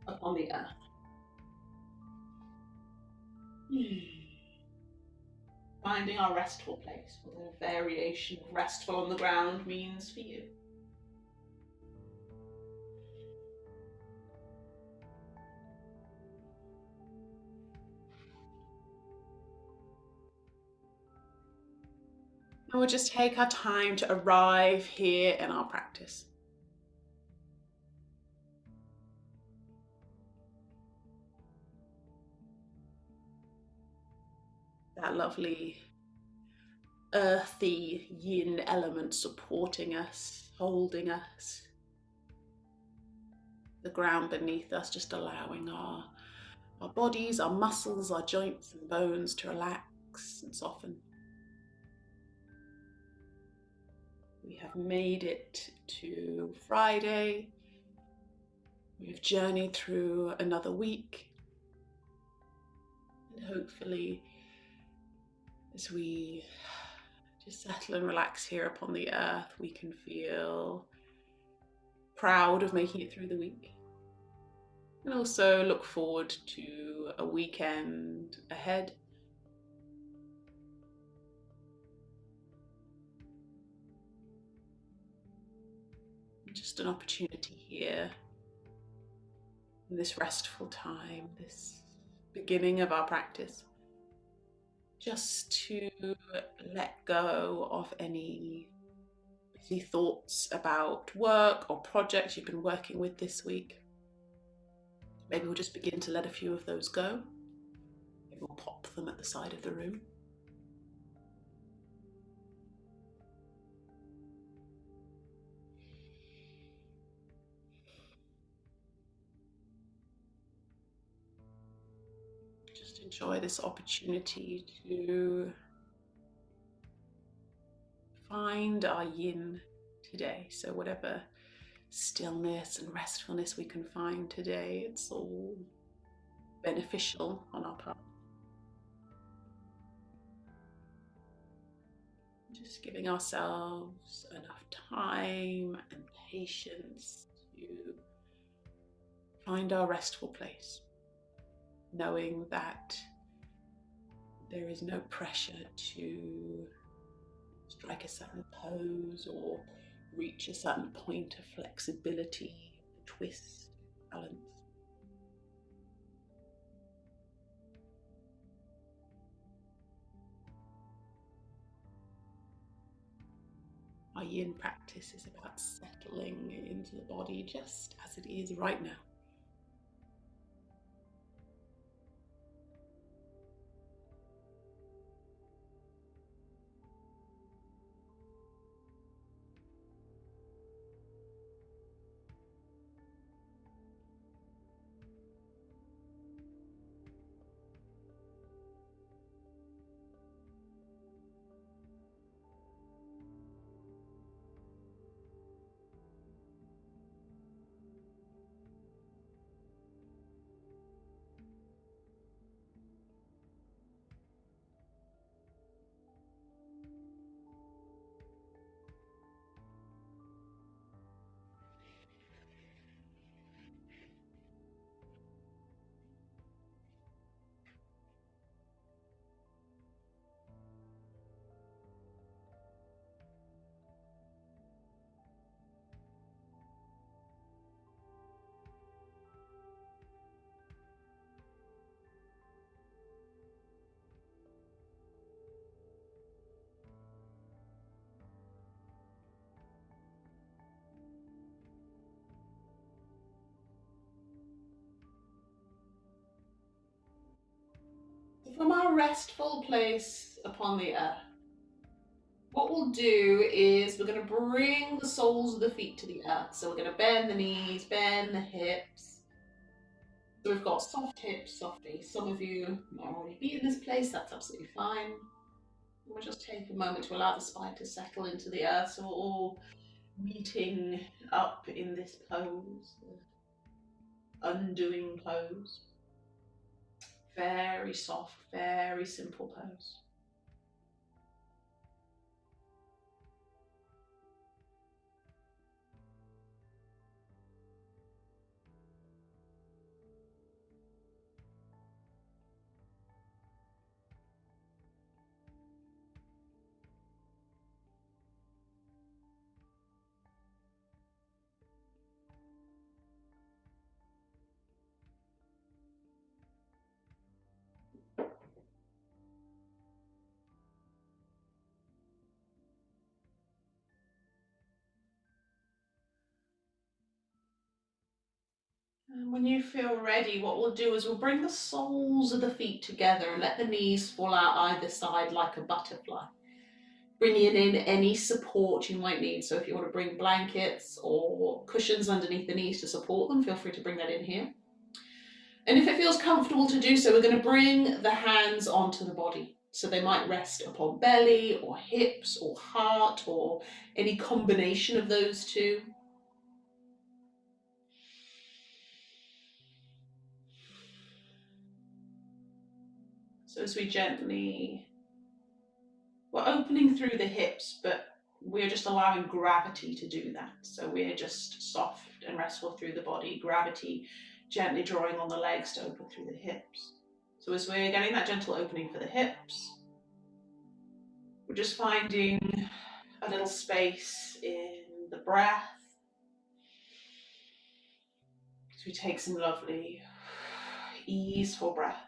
upon the earth. Finding our restful place, whatever variation of restful on the ground means for you. And we'll just take our time to arrive here in our practice. That lovely earthy yin element supporting us, holding us. The ground beneath us just allowing our bodies, our muscles, our joints and bones to relax and soften. We have made it to Friday. We've journeyed through another week. And hopefully, as we just settle and relax here upon the earth, we can feel proud of making it through the week. And also look forward to a weekend ahead. Just an opportunity here in this restful time, this beginning of our practice, just to let go of any busy thoughts about work or projects you've been working with this week. Maybe we'll just begin to let a few of those go. Maybe we'll pop them at the side of the room. Just enjoy this opportunity to find our yin today. So whatever stillness and restfulness we can find today, it's all beneficial on our part. Just giving ourselves enough time and patience to find our restful place, knowing that there is no pressure to strike a certain pose or reach a certain point of flexibility, twist, balance. Our yin practice is about settling into the body just as it is right now. From our restful place upon the earth, what we'll do is we're going to bring the soles of the feet to the earth. So we're going to bend the knees, bend the hips. So we've got soft hips, soft knees. Some of you might already be in this place, that's absolutely fine. We'll just take a moment to allow the spine to settle into the earth, so we're all meeting up in this pose, the undoing pose. Very soft, very simple pose. And when you feel ready, what we'll do is we'll bring the soles of the feet together and let the knees fall out either side like a butterfly. Bringing in any support you might need. So if you want to bring blankets or cushions underneath the knees to support them, feel free to bring that in here. And if it feels comfortable to do so, we're going to bring the hands onto the body. So they might rest upon belly or hips or heart or any combination of those two. So as we gently, we're opening through the hips, but we're just allowing gravity to do that. So we're just soft and restful through the body, gravity gently drawing on the legs to open through the hips. So as we're getting that gentle opening for the hips, we're just finding a little space in the breath. So we take some lovely, easeful breaths.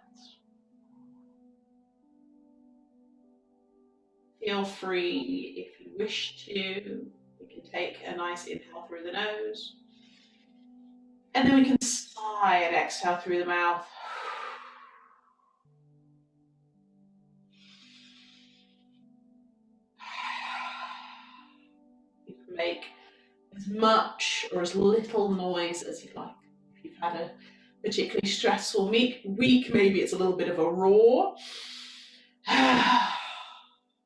Feel free, if you wish to, you can take a nice inhale through the nose. And then we can sigh and exhale through the mouth. You can make as much or as little noise as you like. If you've had a particularly stressful week, maybe it's a little bit of a roar.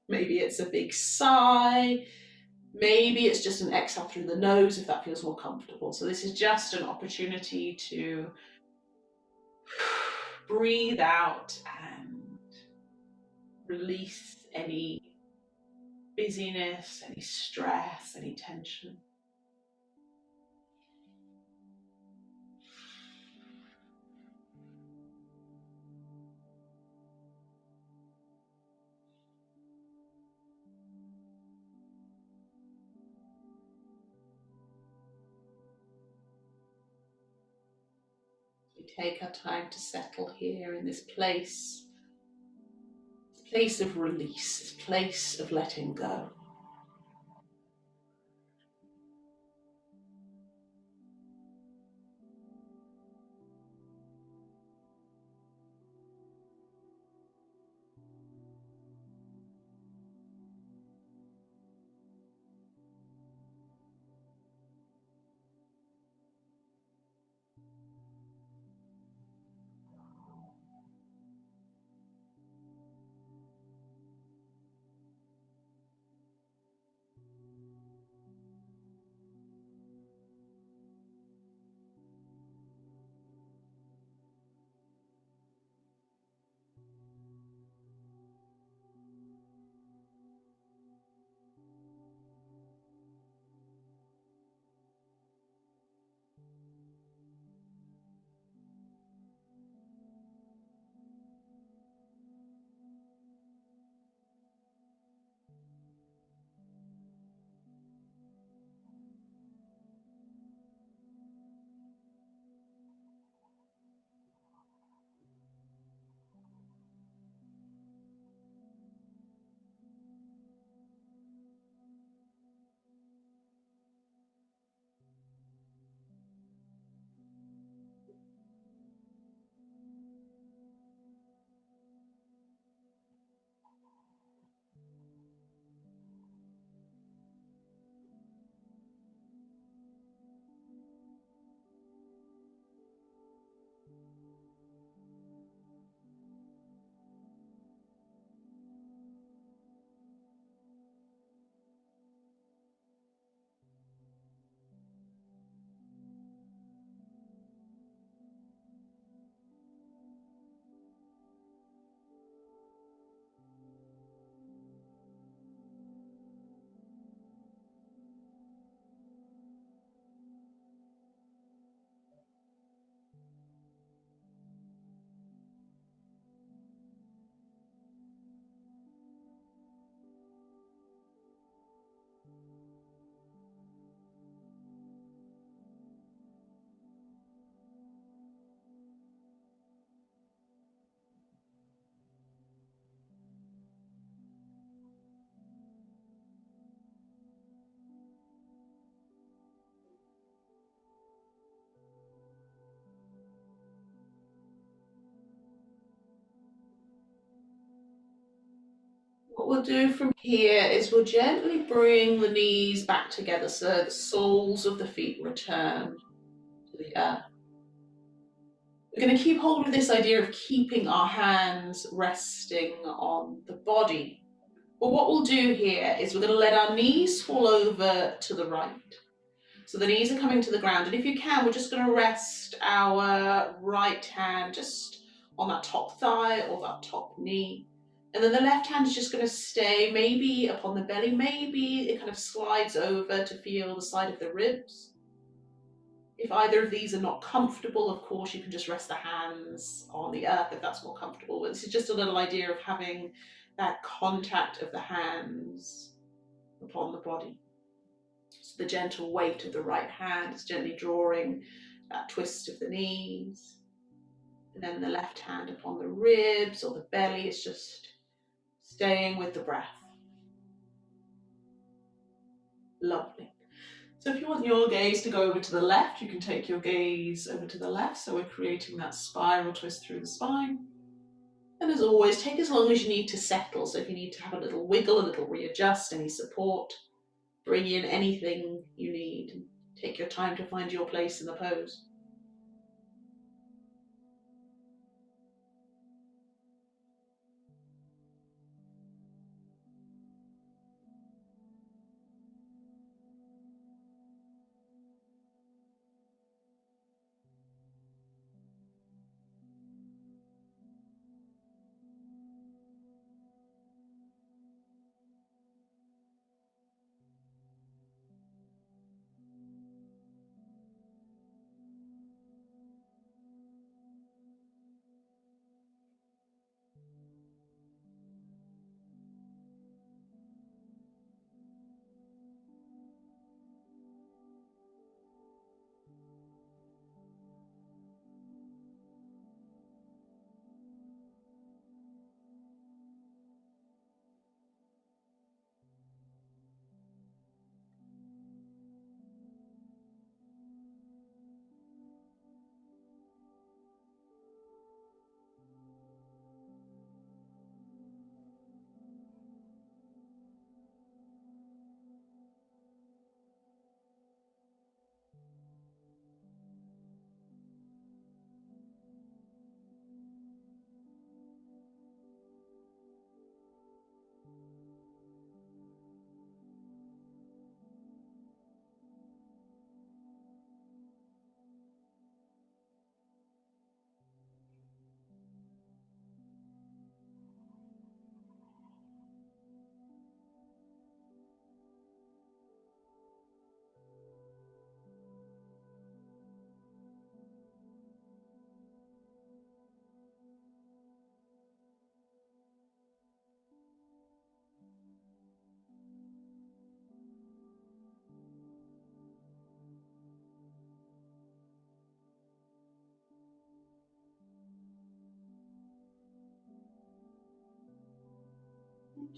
Maybe it's a big sigh. Maybe it's just an exhale through the nose if that feels more comfortable. So this is just an opportunity to breathe out and release any busyness, any stress, any tension. We take our time to settle here in this place of release, this place of letting go. we'll do from here is we'll gently bring the knees back together so the soles of the feet return to the earth. We're going to keep hold of this idea of keeping our hands resting on the body. But what we'll do here is we're going to let our knees fall over to the right. So the knees are coming to the ground, and if you can, we're just going to rest our right hand just on that top thigh or that top knee. And then the left hand is just going to stay maybe upon the belly, maybe it kind of slides over to feel the side of the ribs. If either of these are not comfortable, of course, you can just rest the hands on the earth if that's more comfortable. But this is just a little idea of having that contact of the hands upon the body. So the gentle weight of the right hand is gently drawing that twist of the knees. And then the left hand upon the ribs or the belly is just staying with the breath. Lovely. So if you want your gaze to go over to the left, you can take your gaze over to the left. So we're creating that spiral twist through the spine. And as always, take as long as you need to settle. So if you need to have a little wiggle, a little readjust, any support, bring in anything you need. And take your time to find your place in the pose.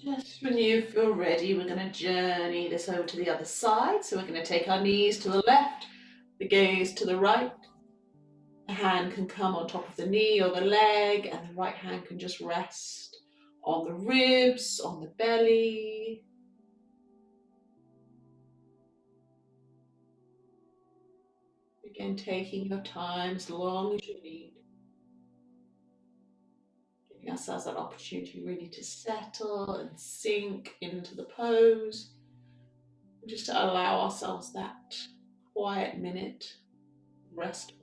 Just when you feel ready, we're going to journey this over to the other side. So we're going to take our knees to the left, the gaze to the right. The hand can come on top of the knee or the leg, and the right hand can just rest on the ribs, on the belly. Again, taking your time as long as you need. Giving ourselves that opportunity really to settle and sink into the pose. Just to allow ourselves that quiet minute of restfulness.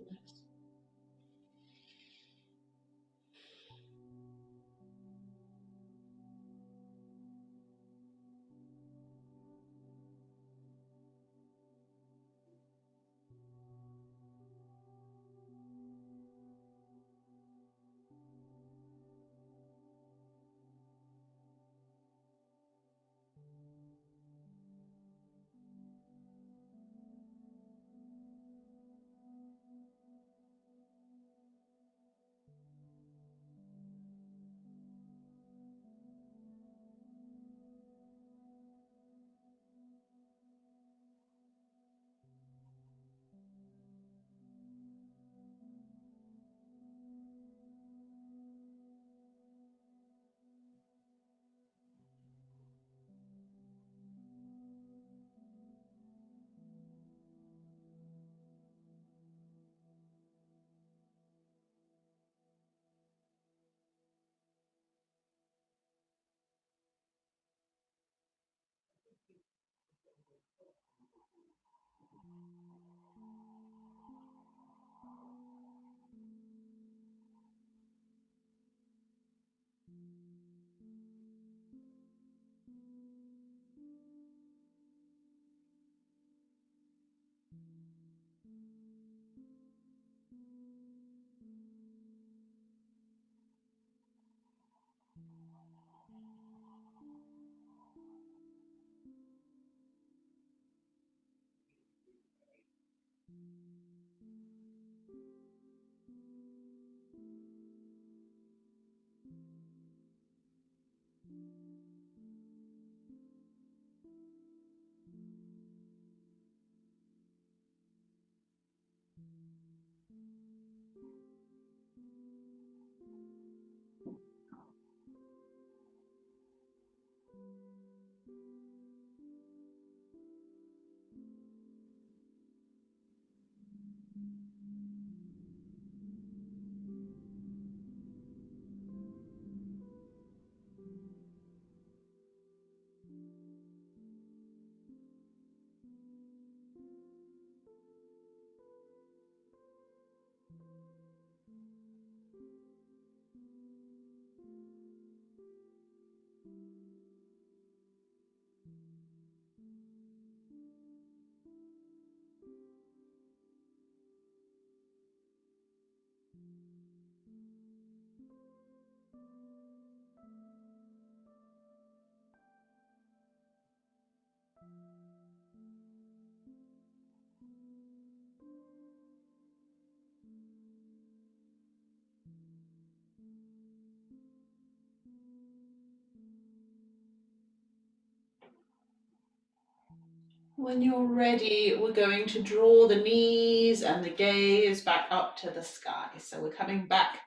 When you're ready, we're going to draw the knees and the gaze back up to the sky. So we're coming back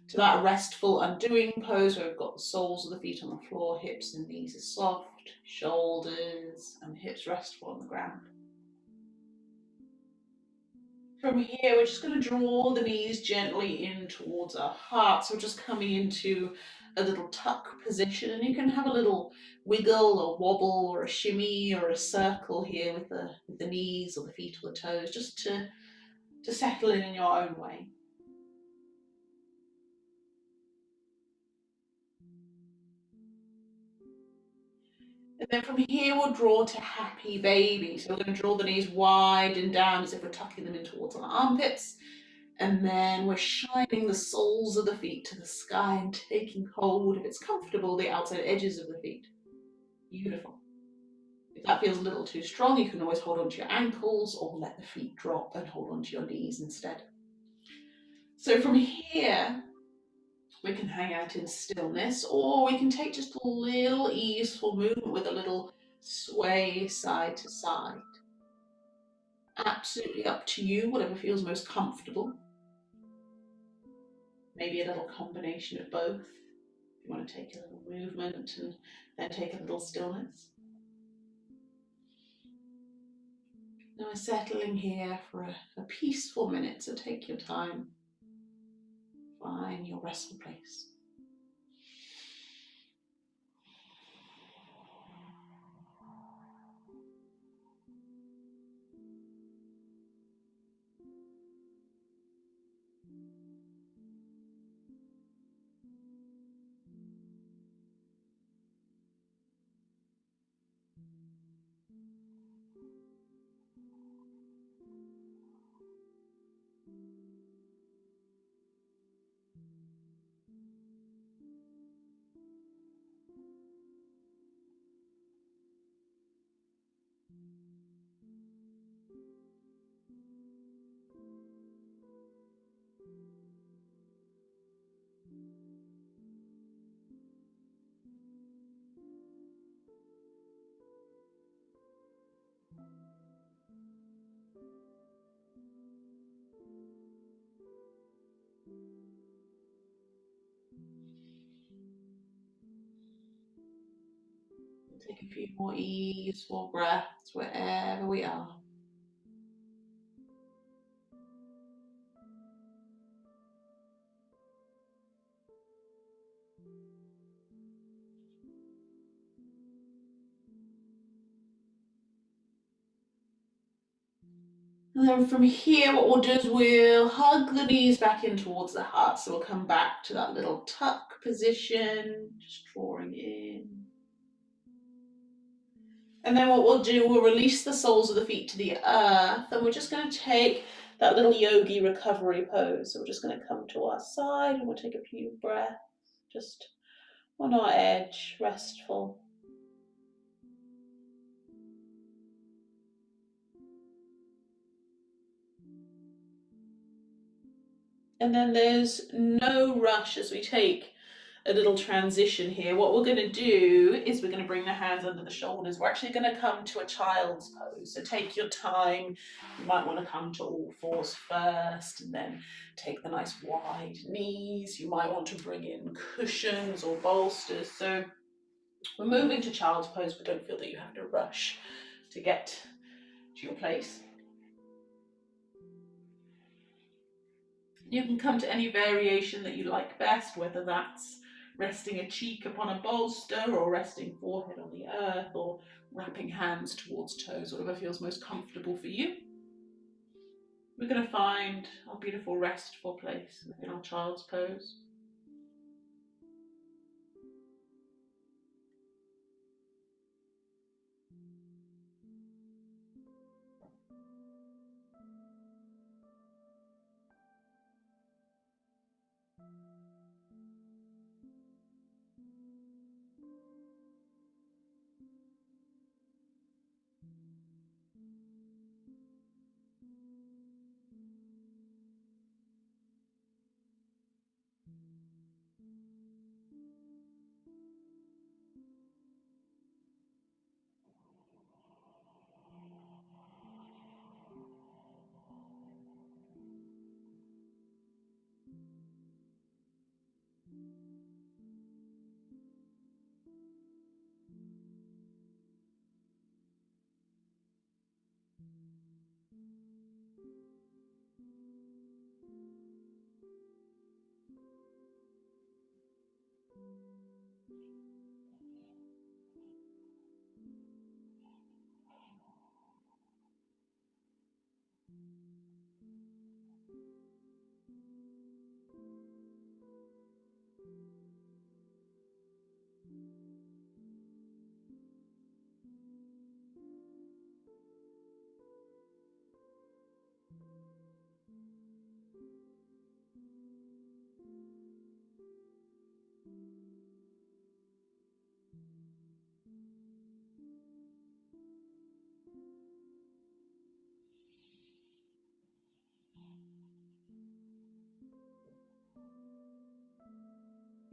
to that restful undoing pose where we've got the soles of the feet on the floor, hips and knees are soft, shoulders and hips restful on the ground. From here, we're just going to draw the knees gently in towards our heart. So we're just coming into a little tuck position, and you can have a little wiggle or wobble or a shimmy or a circle here with the knees or the feet or the toes, just to settle in your own way. And then from here, we'll draw to happy baby. So we're going to draw the knees wide and down as if we're tucking them in towards our armpits. And then we're shining the soles of the feet to the sky and taking hold, if it's comfortable, the outside edges of the feet. Beautiful. If that feels a little too strong, you can always hold onto your ankles or let the feet drop and hold onto your knees instead. So from here, we can hang out in stillness, or we can take just a little easeful movement with a little sway side to side. Absolutely up to you, whatever feels most comfortable. Maybe a little combination of both. If you want to take a little movement and then take a little stillness. Now we're settling here for a peaceful minute, so take your time. Find your restful place. Take a few more easeful breaths wherever we are. And then from here, what we'll do is we'll hug the knees back in towards the heart. So we'll come back to that little tuck position, just drawing in. And then what we'll do, we'll release the soles of the feet to the earth, and we're just going to take that little yogi recovery pose. So we're just going to come to our side, and we'll take a few breaths, just on our edge, restful. And then there's no rush as we take a little transition here. What we're going to do is we're going to bring the hands under the shoulders. We're actually going to come to a child's pose. So take your time. You might want to come to all fours first and then take the nice wide knees. You might want to bring in cushions or bolsters. So we're moving to child's pose, but don't feel that you have to rush to get to your place. You can come to any variation that you like best, whether that's resting a cheek upon a bolster or resting forehead on the earth or wrapping hands towards toes, whatever feels most comfortable for you. We're going to find our beautiful restful place in our child's pose.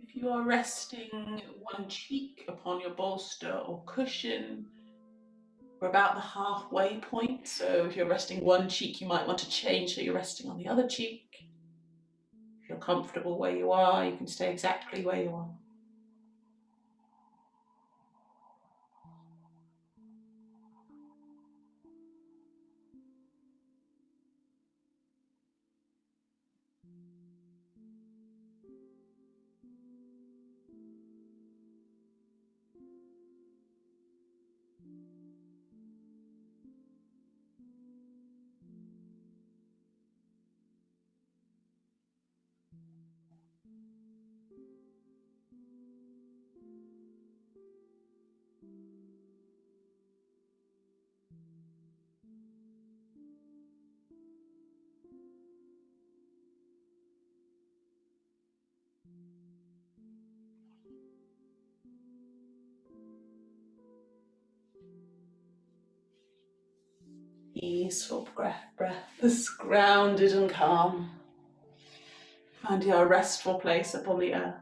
If you are resting one cheek upon your bolster or cushion, we're about the halfway point. So if you're resting one cheek, you might want to change so you're resting on the other cheek. If you're comfortable where you are, you can stay exactly where you are. Easeful breath, as grounded and calm. Find your restful place upon the earth.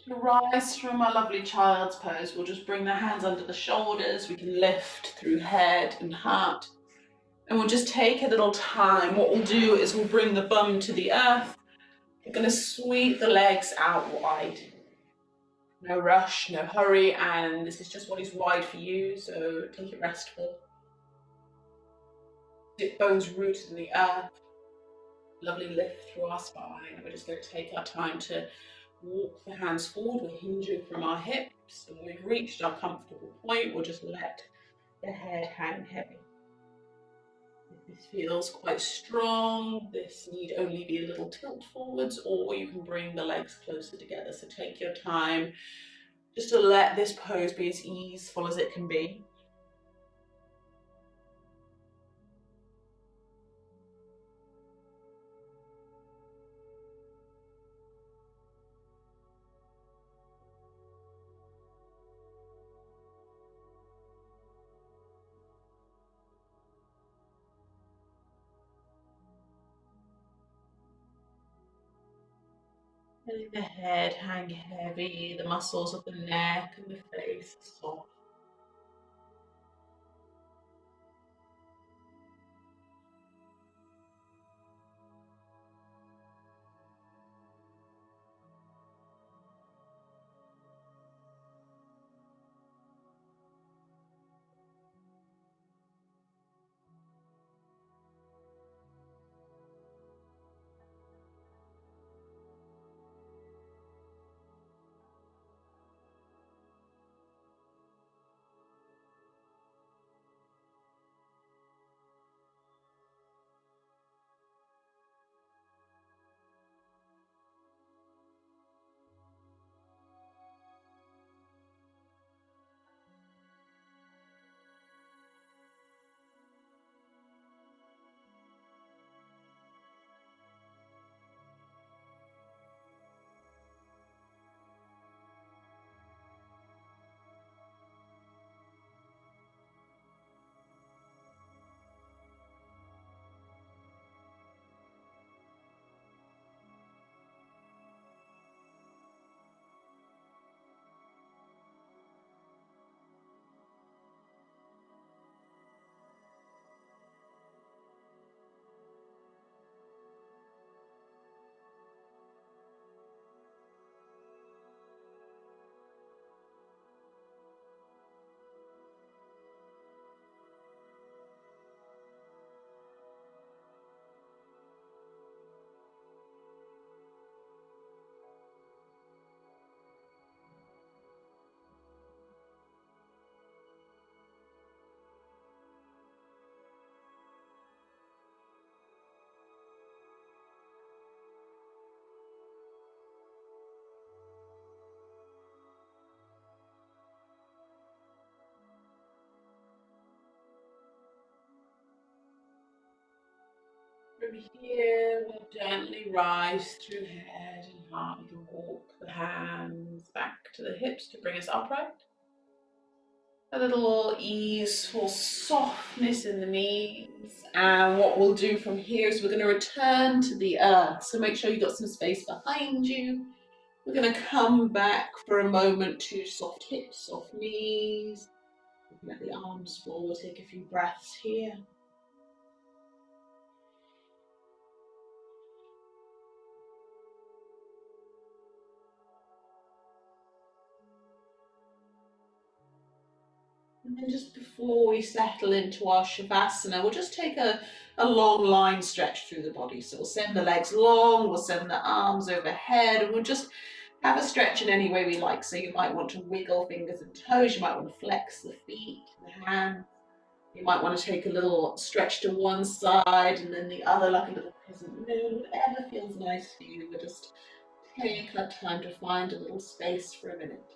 To rise from our lovely child's pose, we'll just bring the hands under the shoulders. We can lift through head and heart. And we'll just take a little time. What we'll do is we'll bring the bum to the earth. We're going to sweep the legs out wide. No rush, no hurry, and this is just what is wide for you, so take it restful. Sit bones rooted in the earth. Lovely lift through our spine. We're just going to take our time to walk the hands forward. We're hinging from our hips, and when we've reached our comfortable point, we'll just let the head hang heavy. If this feels quite strong, this need only be a little tilt forwards, or you can bring the legs closer together. So take your time just to let this pose be as easeful as it can be. Letting the head hang heavy, the muscles of the neck and the face soft. From here, we'll gently rise through head and heart. We can walk the hands back to the hips to bring us upright. A little easeful softness in the knees. And what we'll do from here is we're going to return to the earth. So make sure you've got some space behind you. We're going to come back for a moment to soft hips, soft knees. Let the arms forward, take a few breaths here. And then just before we settle into our Shavasana, we'll just take a long line stretch through the body. So we'll send the legs long, we'll send the arms overhead, and we'll just have a stretch in any way we like. So you might want to wiggle fingers and toes, you might want to flex the feet, the hands. You might want to take a little stretch to one side and then the other, like a little crescent moon, whatever feels nice for you. We'll just take our time to find a little space for a minute.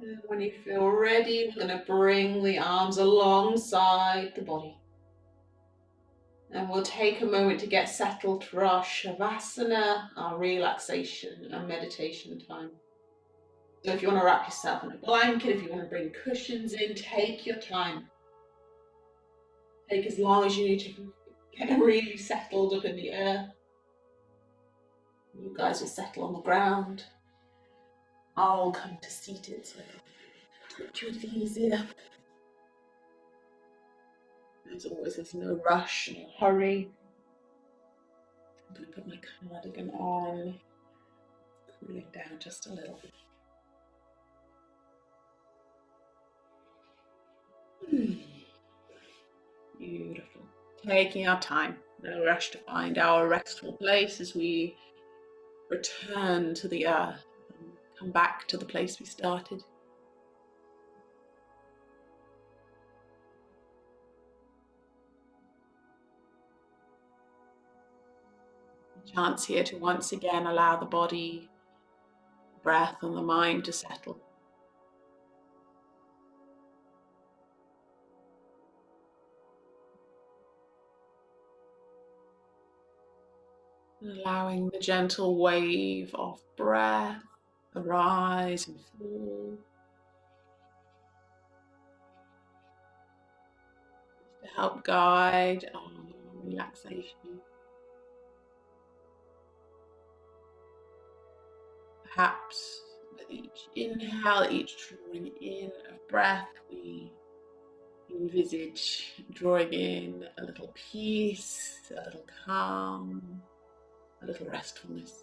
And when you feel ready, we're going to bring the arms alongside the body. And we'll take a moment to get settled for our Shavasana, our relaxation and meditation time. So if you want to wrap yourself in a blanket, if you want to bring cushions in, take your time. Take as long as you need to get really settled up in the earth. You guys will settle on the ground. I'll come to seated so it's a bit easier. As always, there's no rush, no hurry. I'm going to put my cardigan on, cool it down just a little. Beautiful. Taking our time, no rush to find our restful place as we return to the earth and come back to the place we started. A chance here to once again allow the body, breath and the mind to settle. And allowing the gentle wave of breath, the rise and fall, to help guide our relaxation. Perhaps with each inhale, each drawing in of breath, we envisage drawing in a little peace, a little calm, a little restfulness.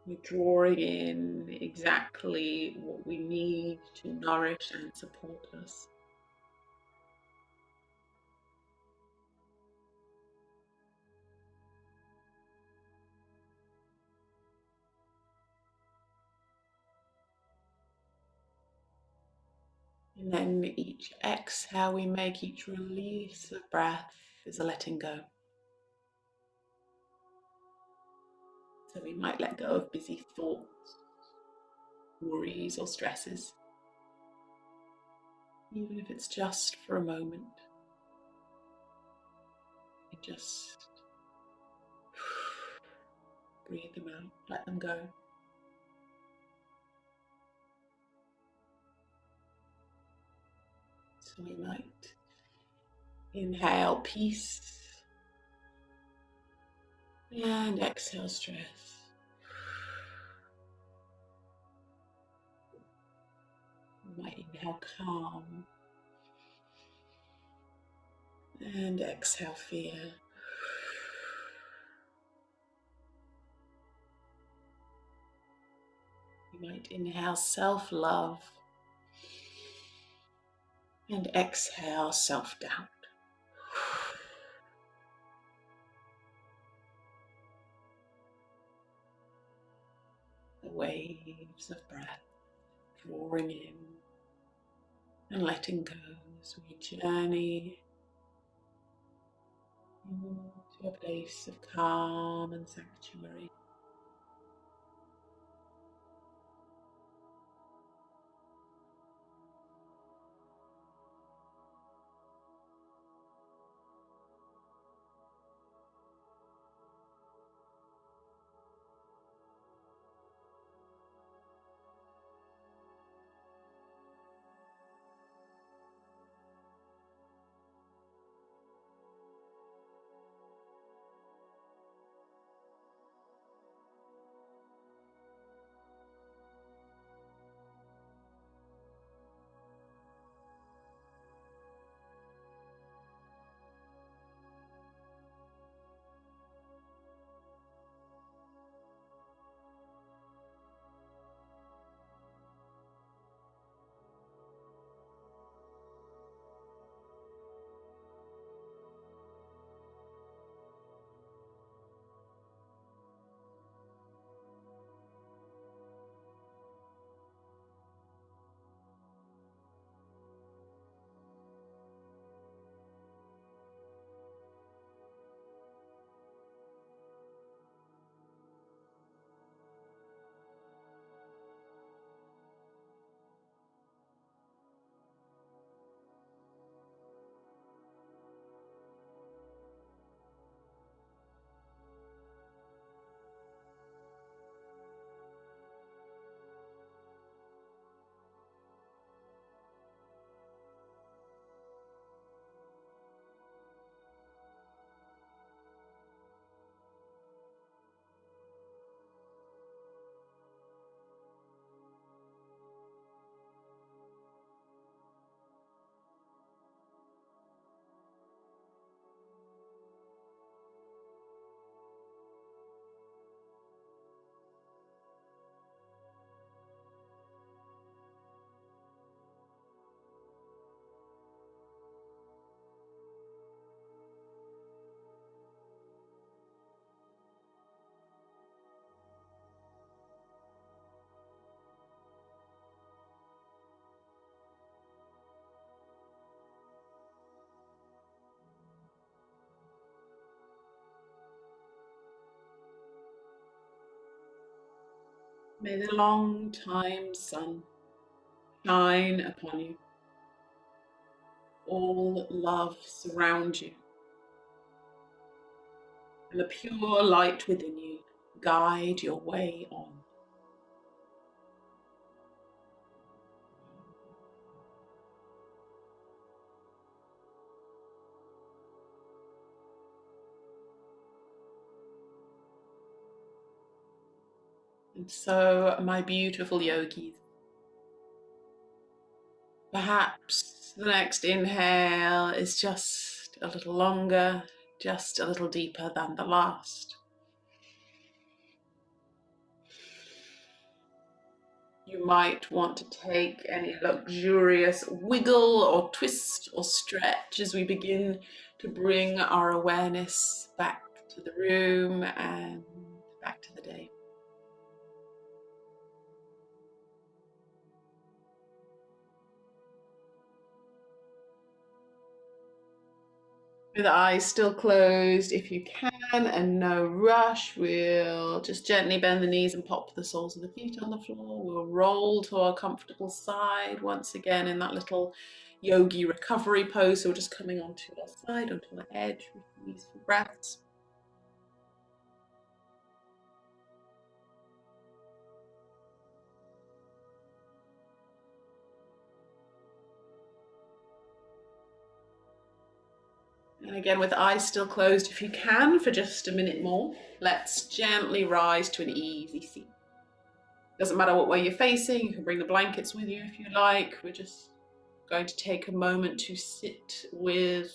We're drawing in exactly what we need to nourish and support us. And then each exhale we make, each release of breath is a letting go. So we might let go of busy thoughts, worries or stresses, even if it's just for a moment. We just breathe them out, let them go. So we might inhale peace and exhale stress. We might inhale calm and exhale fear. You might inhale self-love and exhale self-doubt. The waves of breath drawing in and letting go as we journey into a place of calm and sanctuary. May the long time sun shine upon you. All love surround you. And the pure light within you guide your way on. And so, my beautiful yogis, perhaps the next inhale is just a little longer, just a little deeper than the last. You might want to take any luxurious wiggle or twist or stretch as we begin to bring our awareness back to the room and back to the day. With eyes still closed, if you can, and no rush, we'll just gently bend the knees and pop the soles of the feet on the floor. We'll roll to our comfortable side once again in that little yogi recovery pose. So we're just coming onto our side, onto our edge with these breaths. And again, with eyes still closed, if you can, for just a minute more, let's gently rise to an easy seat. Doesn't matter what way you're facing, you can bring the blankets with you if you like. We're just going to take a moment to sit with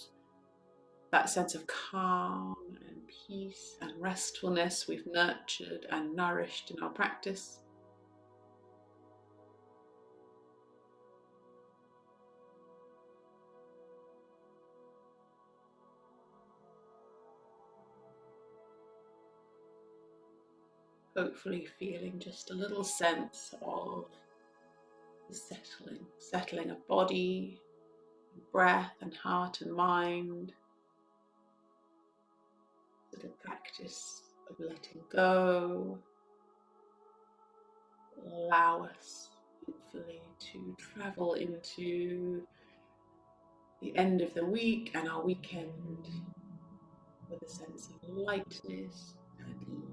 that sense of calm and peace and restfulness we've nurtured and nourished in our practice. hopefully feeling just a little sense of the settling of body, breath and heart and mind. Little practice of letting go. Allow us hopefully to travel into the end of the week and our weekend with a sense of lightness and ease.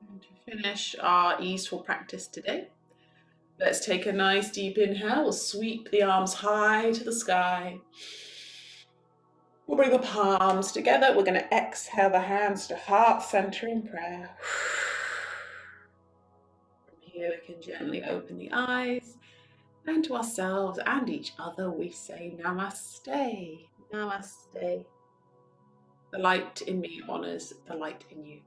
And to finish our easeful practice today, let's take a nice deep inhale. We'll sweep the arms high to the sky. We'll bring the palms together. We're going to exhale the hands to heart center in prayer. From here, we can gently open the eyes, and to ourselves and each other, we say namaste. Namaste. The light in me honors the light in you.